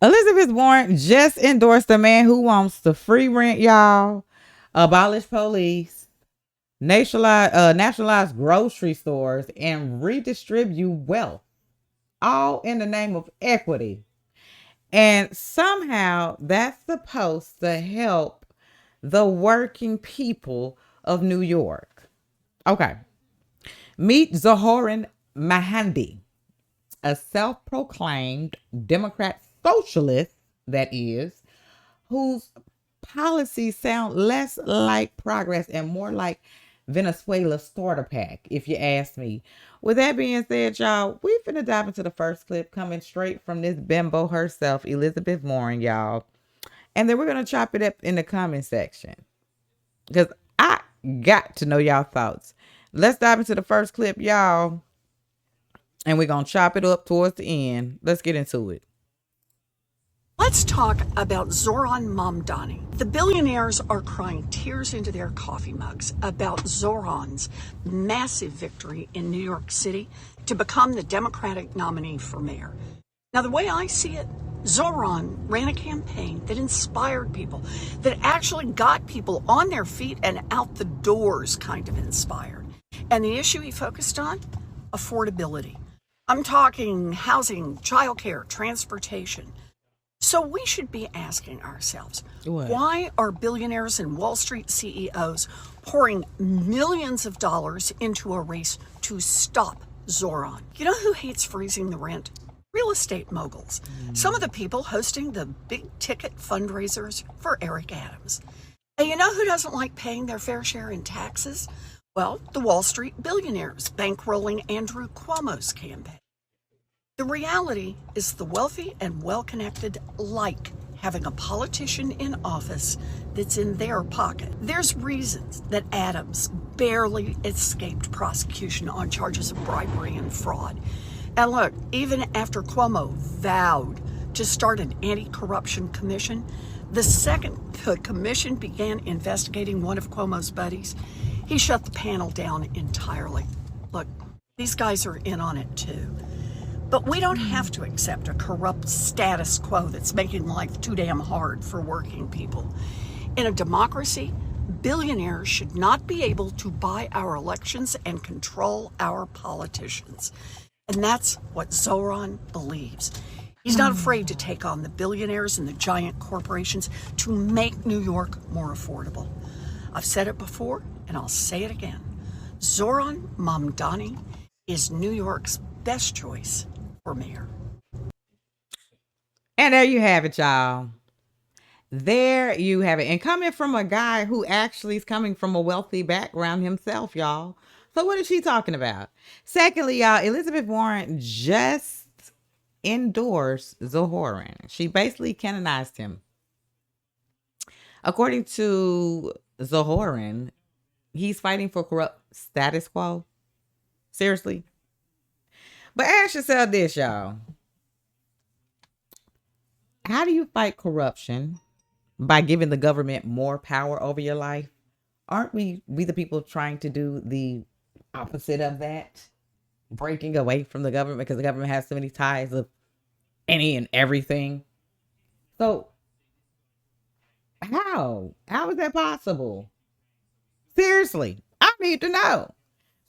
Elizabeth Warren just endorsed a man who wants to free rent, y'all, abolish police, nationalize grocery stores, and redistribute wealth, all in the name of equity. And somehow that's supposed to help the working people of New York. Okay. Meet Zohran Mahandi, a self-proclaimed Democrat socialist, that is, whose policies sound less like progress and more like Venezuela's starter pack, if you ask me. With that being said, y'all, we finna dive into the first clip coming straight from this bimbo herself, Elizabeth Warren, y'all. And then we're gonna chop it up in the comment section, because I got to know y'all thoughts. Let's dive into the first clip, y'all. And we're gonna chop it up towards the end. Let's get into it. Let's talk about Zohran Mamdani. The billionaires are crying tears into their coffee mugs about Zohran's massive victory in New York City to become the Democratic nominee for mayor. Now, the way I see it, Zohran ran a campaign that inspired people, that actually got people on their feet and out the doors, kind of inspired. And the issue he focused on? Affordability. I'm talking housing, childcare, transportation. So we should be asking ourselves, why are billionaires and Wall Street CEOs pouring millions of dollars into a race to stop Zohran? You know who hates freezing the rent? Real estate moguls. Some of the people hosting the big ticket fundraisers for Eric Adams. And you know who doesn't like paying their fair share in taxes? Well, the Wall Street billionaires bankrolling Andrew Cuomo's campaign. The reality is the wealthy and well-connected like having a politician in office that's in their pocket. There's reasons that Adams barely escaped prosecution on charges of bribery and fraud. And look, even after Cuomo vowed to start an anti-corruption commission, the second the commission began investigating one of Cuomo's buddies, he shut the panel down entirely. Look, these guys are in on it too. But we don't have to accept a corrupt status quo that's making life too damn hard for working people. In a democracy, billionaires should not be able to buy our elections and control our politicians. And that's what Zohran believes. He's not afraid to take on the billionaires and the giant corporations to make New York more affordable. I've said it before, and I'll say it again. Zohran Mamdani is New York's best choice for mayor. And there you have it, y'all. There you have it. And coming from a guy who actually is coming from a wealthy background himself, y'all. So what is she talking about? Secondly, y'all, Elizabeth Warren just endorsed Zohran. She basically canonized him. According to Zohran, he's fighting for corrupt status quo. Seriously? But ask yourself this, y'all. How do you fight corruption? By giving the government more power over your life? Aren't we the people trying to do the opposite of that? Breaking away from the government because the government has so many ties of any and everything. So how is that possible? Seriously, I need to know.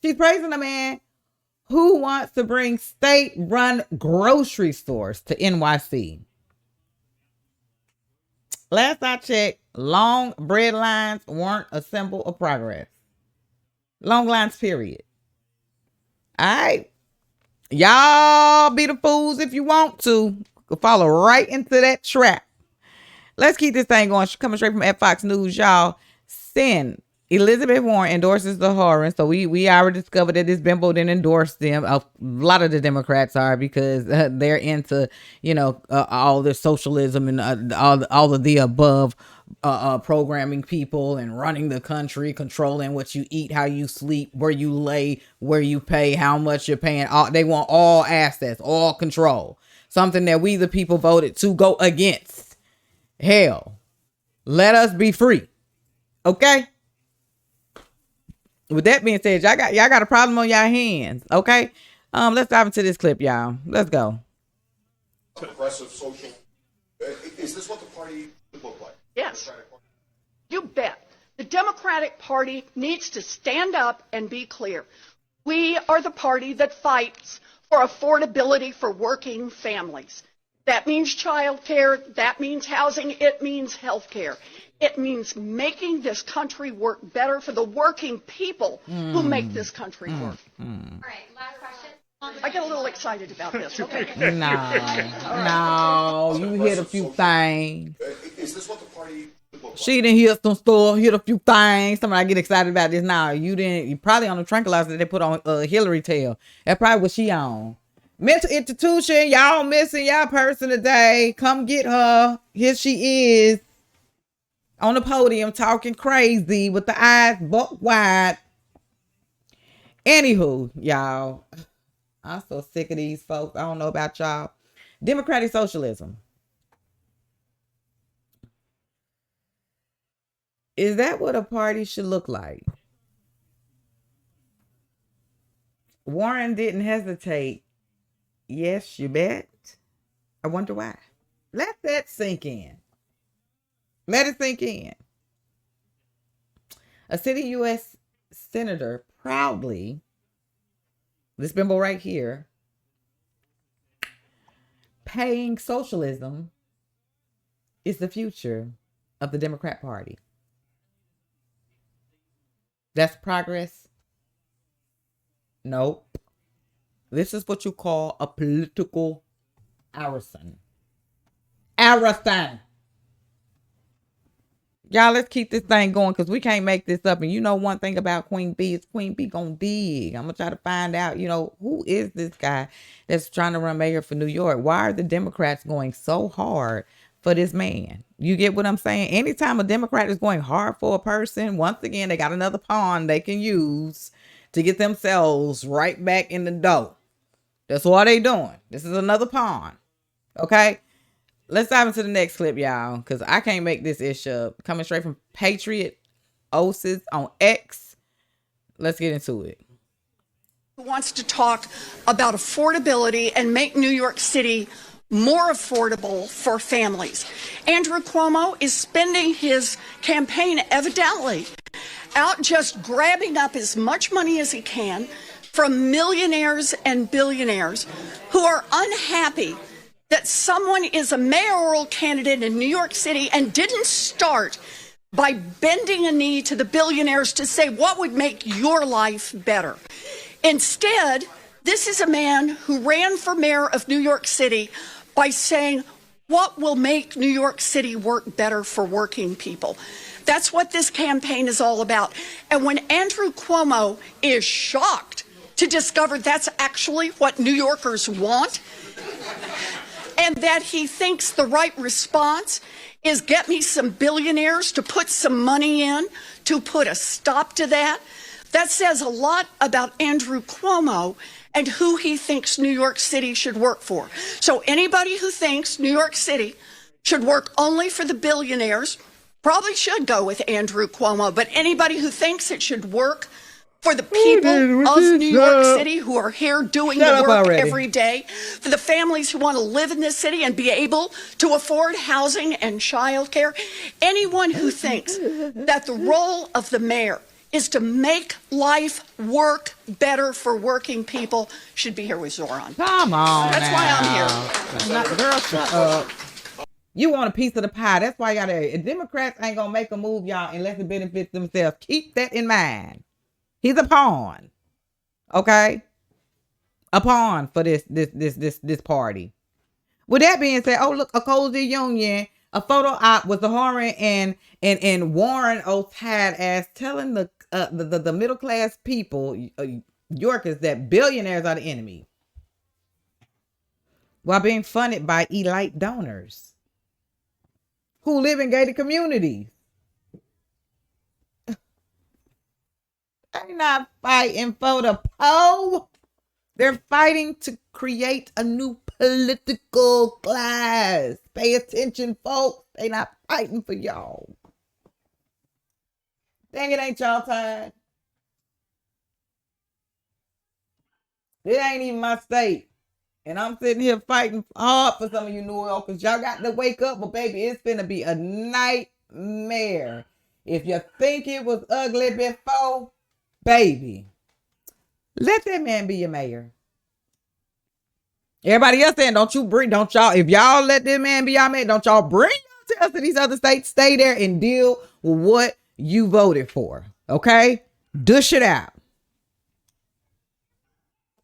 She's praising a man who wants to bring state-run grocery stores to NYC. Last I checked, long bread lines weren't a symbol of progress. Long lines, period. All right. Y'all be the fools if you want to. You'll follow right into that trap. Let's keep this thing going. She's coming straight from Fox News, y'all. Send Elizabeth Warren endorses the Zohran. So we already discovered that this bimbo didn't endorse them. A lot of the Democrats are, because they're into, all the socialism and all of the above, programming people and running the country, controlling what you eat, how you sleep, where you lay, where you pay, how much you're paying. They want all assets, all control. Something that we the people voted to go against. Hell, let us be free. Okay? With that being said, y'all got a problem on y'all hands, okay? Let's dive into this clip, y'all. Let's go. Progressive social Is this what the party would look like? Yes. You bet. The Democratic Party needs to stand up and be clear. We are the party that fights for affordability for working families. That means child care. That means housing. It means health care. It means making this country work better for the working people who make this country work. All right, last question. I get a little excited about this. Okay. No, you hit a few things. Is this what the party would look like? She didn't hit some stuff, hit a few things. Somebody get excited about this now. You didn't. You probably on the tranquilizer that they put on Hillary tail. That's probably what she on. Mental institution, y'all missing y'all person today. Come get her. Here she is on the podium talking crazy with the eyes buck wide. Anywho, y'all, I'm so sick of these folks. I don't know about y'all. Democratic socialism. Is that what a party should look like? Warren didn't hesitate. Yes, you bet. I wonder why. Let that sink in. Let it sink in. A sitting U.S. senator proudly, this bimbo right here, paying socialism is the future of the Democrat Party. That's progress? Nope. This is what you call a political arson. Arson. Y'all, let's keep this thing going because we can't make this up. And you know one thing about Queen Bee is Queen Bee gonna dig. I'm gonna try to find out, who is this guy that's trying to run mayor for New York? Why are the Democrats going so hard for this man? You get what I'm saying? Anytime a Democrat is going hard for a person, once again, they got another pawn they can use to get themselves right back in the dough. That's what they doing. This is another pawn. Okay? Let's dive into the next clip, y'all, because I can't make this issue up. Coming straight from Patriot Oses on X. Let's get into it. Who wants to talk about affordability and make New York City more affordable for families. Andrew Cuomo is spending his campaign evidently out just grabbing up as much money as he can from millionaires and billionaires who are unhappy that someone is a mayoral candidate in New York City and didn't start by bending a knee to the billionaires to say what would make your life better. Instead, this is a man who ran for mayor of New York City by saying what will make New York City work better for working people. That's what this campaign is all about. And when Andrew Cuomo is shocked to discover that's actually what New Yorkers want, and that he thinks the right response is get me some billionaires to put some money in to put a stop to that, that says a lot about Andrew Cuomo and who he thinks New York City should work for. So anybody who thinks New York City should work only for the billionaires probably should go with Andrew Cuomo. But anybody who thinks it should work for the people of New York City who are here doing the work every day, for the families who want to live in this city and be able to afford housing and child care, anyone who thinks that the role of the mayor is to make life work better for working people should be here with Zohran. Come on. That's now. Why I'm here. Girl, shut up. You want a piece of the pie. That's why y'all there. Democrats ain't gonna make a move, y'all, unless it benefits themselves. Keep that in mind. He's a pawn. Okay? A pawn for this party. With that being said, oh look, a cozy union, a photo op with Zohran and Warren O'Tide as telling the middle class people, Yorkers, that billionaires are the enemy, while being funded by elite donors who live in gated communities. They're not fighting for the poor. They're fighting to create a new political class. Pay attention, folks. They not fighting for y'all. Dang, it ain't y'all time. It ain't even my state. And I'm sitting here fighting hard for some of you New Yorkers. Y'all got to wake up, but baby, it's gonna be a nightmare. If you think it was ugly before, baby, let that man be your mayor. Everybody else saying, don't y'all, if y'all let this man be y'all mayor, don't y'all bring y'all tails to these other states. Stay there and deal with what you voted for. Okay? Dish it out.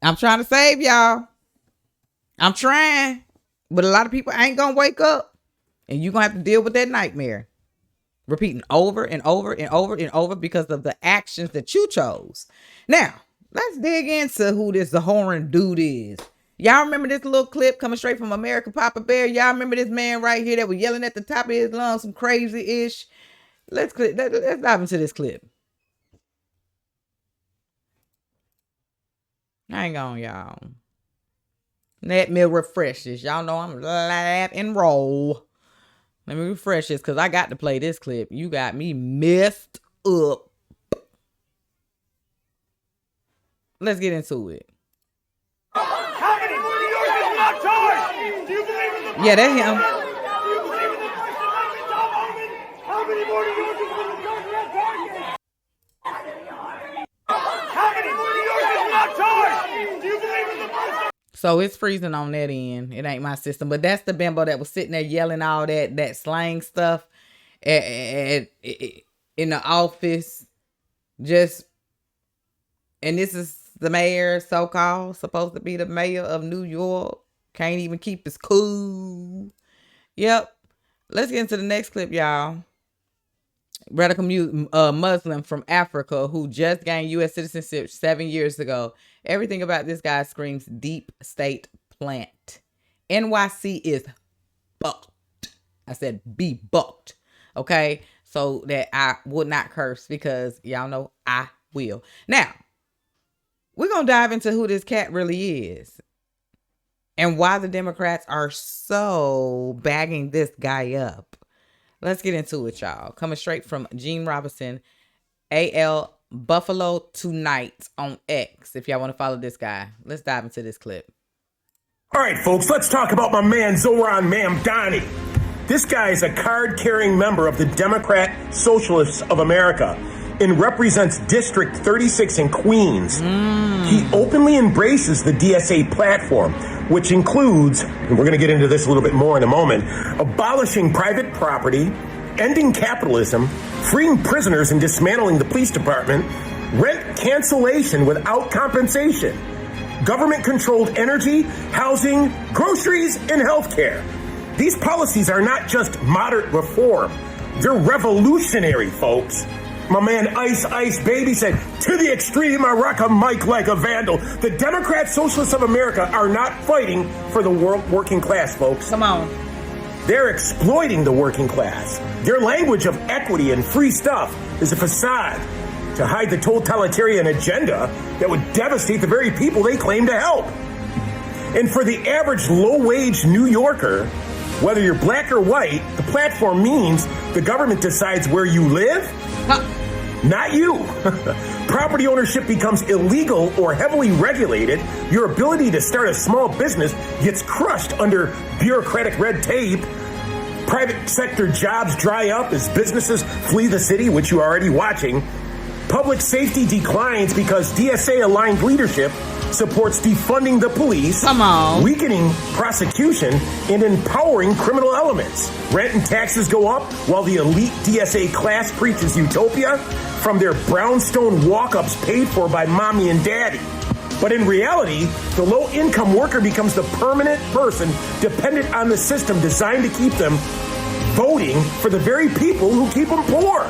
I'm trying to save y'all. I'm trying. But a lot of people ain't gonna wake up. And you're gonna have to deal with that nightmare. Repeating over and over and over and over because of the actions that you chose. Now, let's dig into who this Zohran dude is. Y'all remember this little clip coming straight from America Papa Bear? Y'all remember this man right here that was yelling at the top of his lungs, some crazy-ish? Let's dive into this clip. Hang on, y'all. Let me refresh this. Y'all know I'm laugh and roll. Let me refresh this because I got to play this clip. You got me messed up. Let's get into it. How many more New Yorkers not charged? Do you believe in the Yeah, that's him. Do you believe in the First Amendment, Tom Homan? How many more New Yorkers will the judge not charged? How many more New Yorkers not charged? Do you believe in the First? So it's freezing on that end. It ain't my system, but that's the bimbo that was sitting there yelling all that slang stuff in the office. And this is the mayor, so-called, supposed to be the mayor of New York. Can't even keep his cool. Yep. Let's get into the next clip, y'all. Radical Muslim from Africa who just gained U.S. citizenship 7 years ago. Everything about this guy screams deep state plant. NYC is bucked. I said be bucked. Okay? So that I would not curse because y'all know I will. Now, we're going to dive into who this cat really is and why the Democrats are so bagging this guy up. Let's get into it, y'all. Coming straight from Gene Robinson, AL Buffalo Tonight on X. If y'all want to follow this guy, let's dive into this clip. All right, folks, let's talk about my man Zohran Mamdani. This guy is a card-carrying member of the Democrat Socialists of America and represents District 36 in Queens. He openly embraces the DSA platform, which includes, and we're going to get into this a little bit more in a moment, abolishing private property, ending capitalism, freeing prisoners and dismantling the police department, rent cancellation without compensation, government-controlled energy, housing, groceries, and healthcare. These policies are not just moderate reform. They're revolutionary, folks. My man Ice Ice Baby said, to the extreme, I rock a mic like a vandal. The Democrat Socialists of America are not fighting for the working class, folks. Come on. They're exploiting the working class. Their language of equity and free stuff is a facade to hide the totalitarian agenda that would devastate the very people they claim to help. And for the average low-wage New Yorker, whether you're black or white, the platform means the government decides where you live, not you. Property ownership becomes illegal or heavily regulated. Your ability to start a small business gets crushed under bureaucratic red tape. Private sector jobs dry up as businesses flee the city, which you're already watching. Public safety declines because DSA-aligned leadership supports defunding the police, weakening prosecution, and empowering criminal elements. Rent and taxes go up while the elite DSA class preaches utopia from their brownstone walk-ups paid for by mommy and daddy. But in reality, the low-income worker becomes the permanent person dependent on the system designed to keep them voting for the very people who keep them poor.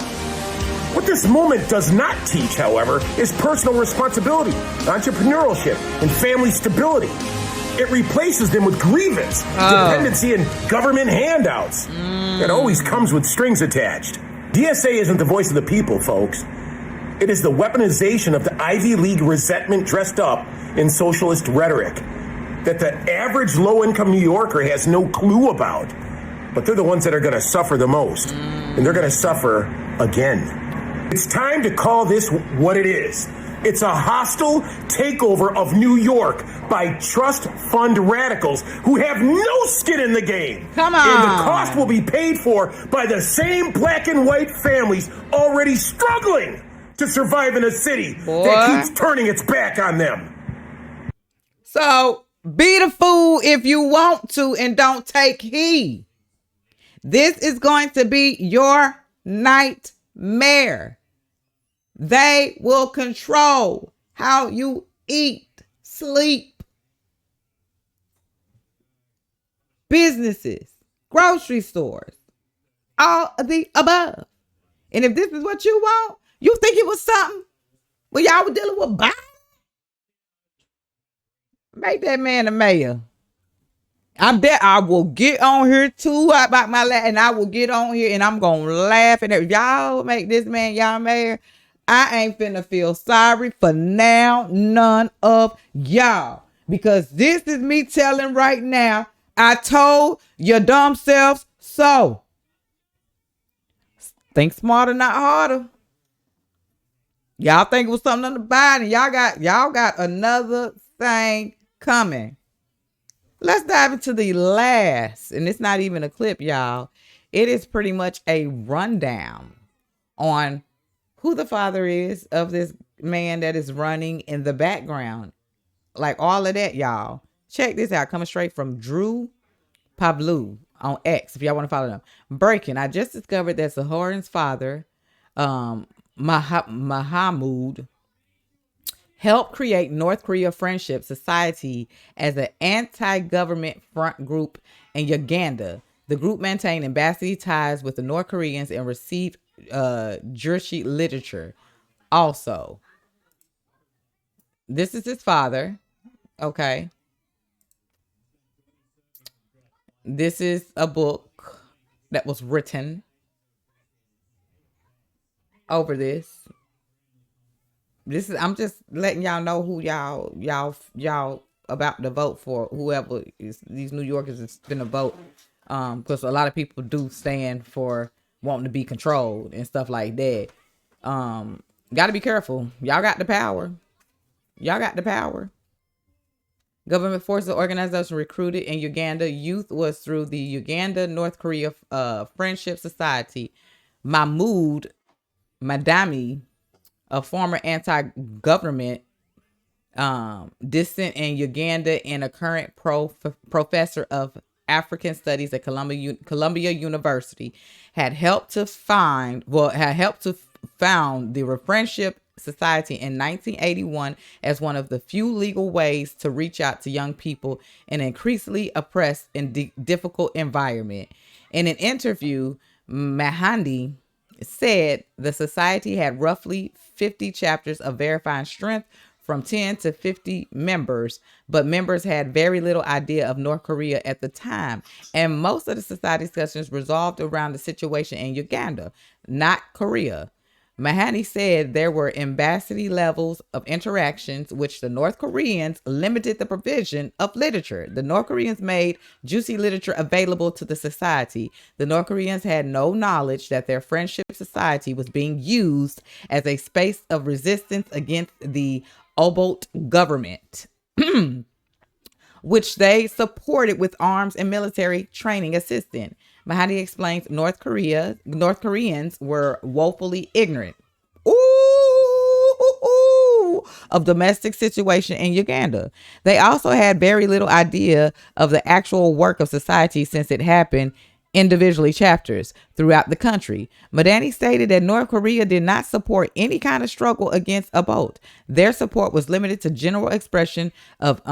What this moment does not teach, however, is personal responsibility, entrepreneurship, and family stability. It replaces them with grievance, dependency, and government handouts. It always comes with strings attached. DSA isn't the voice of the people, folks. It is the weaponization of the Ivy League resentment dressed up in socialist rhetoric that the average low-income New Yorker has no clue about. But they're the ones that are going to suffer the most, and they're going to suffer again. It's time to call this what it is. It's a hostile takeover of New York by trust fund radicals who have no skin in the game. Come And the on. cost will be paid for by the same black and white families already struggling to survive in a city Boy. that keeps turning its back on them. So be the fool if you want to and don't take heed. This is going to be your nightmare. They will control how you eat, sleep, businesses, grocery stores, all of the above. And if this is what you want, you think it was something when y'all were dealing with Biden? Make that man a mayor. I will get on here too about my laugh, and I will get on here and I'm gonna laugh. And if y'all make this man y'all mayor, I ain't finna feel sorry for now none of y'all, because this is me telling right now. I told your dumb selves so. Think smarter, not harder. Y'all think it was something on the Biden. Y'all got another thing coming. Let's dive into the last, and it's not even a clip, y'all. It is pretty much a rundown on who the father is of this man that is running in the background. Like all of that, y'all. Check this out. Coming straight from Drew Pavlou on X, if y'all want to follow them. Breaking. I just discovered that Zohran's father, Mahamud, helped create North Korea Friendship Society as an anti-government front group in Uganda. The group maintained embassy ties with the North Koreans and received Jewish literature. Also, this is his father. Okay. This is a book that was written over this. I'm just letting y'all know who y'all about to vote for, whoever is these New Yorkers is gonna vote. Because a lot of people do stand for wanting to be controlled and stuff like that. Gotta be careful. Y'all got the power. Government forces organization recruited in Uganda. Youth was through the Uganda North Korea Friendship Society. Mamdani, a former anti-government dissident in Uganda and a current professor of African Studies at Columbia University, had helped to found the Friendship Society in 1981 as one of the few legal ways to reach out to young people in an increasingly oppressed and difficult environment. In an interview, Mamdani said the society had roughly 50 chapters of verifying strength from 10 to 50 members, but members had very little idea of North Korea at the time. And most of the society discussions resolved around the situation in Uganda, not Korea. Mamdani said there were embassy levels of interactions, which the North Koreans limited the provision of literature. The North Koreans made juicy literature available to the society. The North Koreans had no knowledge that their friendship society was being used as a space of resistance against the Obote government, which they supported with arms and military training assistance. Mamdani explains North Koreans were woefully ignorant of domestic situation in Uganda. They also had very little idea of the actual work of society, since it happened individually chapters throughout the country. Mamdani stated that North Korea did not support any kind of struggle against Obote. Their support was limited to general expression of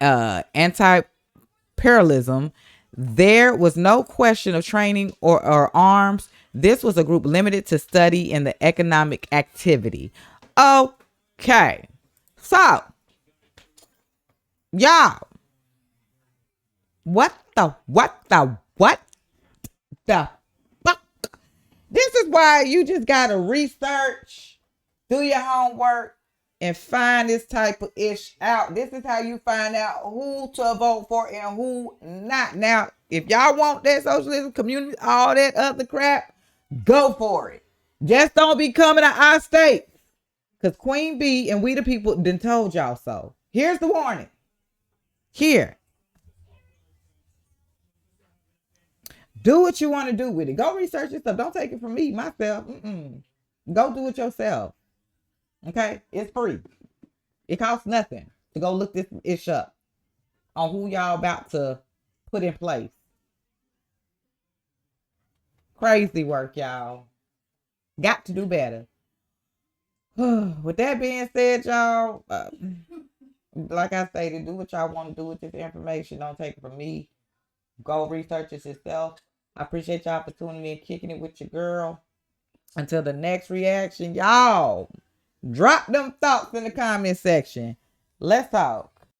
anti-imperialism. There was no question of training or arms. This was a group limited to study and the economic activity. Okay. So, y'all, what the fuck? This is why you just gotta research, do your homework, and find this type of ish out. This is how you find out who to vote for and who not. Now, if y'all want that socialism, community, all that other crap, go for it. Just don't be coming to our state, Because Queen Bee and we the people done told y'all so. Here's the warning. Here. Do what you want to do with it. Go research your stuff. Don't take it from me, myself. Go do it yourself. Okay? It's free. It costs nothing to go look this ish up on who y'all about to put in place. Crazy work, y'all. Got to do better. With that being said, y'all, like I stated, do what y'all want to do with this information. Don't take it from me. Go research it yourself. I appreciate y'all for tuning in, kicking it with your girl. Until the next reaction, y'all, drop them thoughts in the comment section. Let's talk.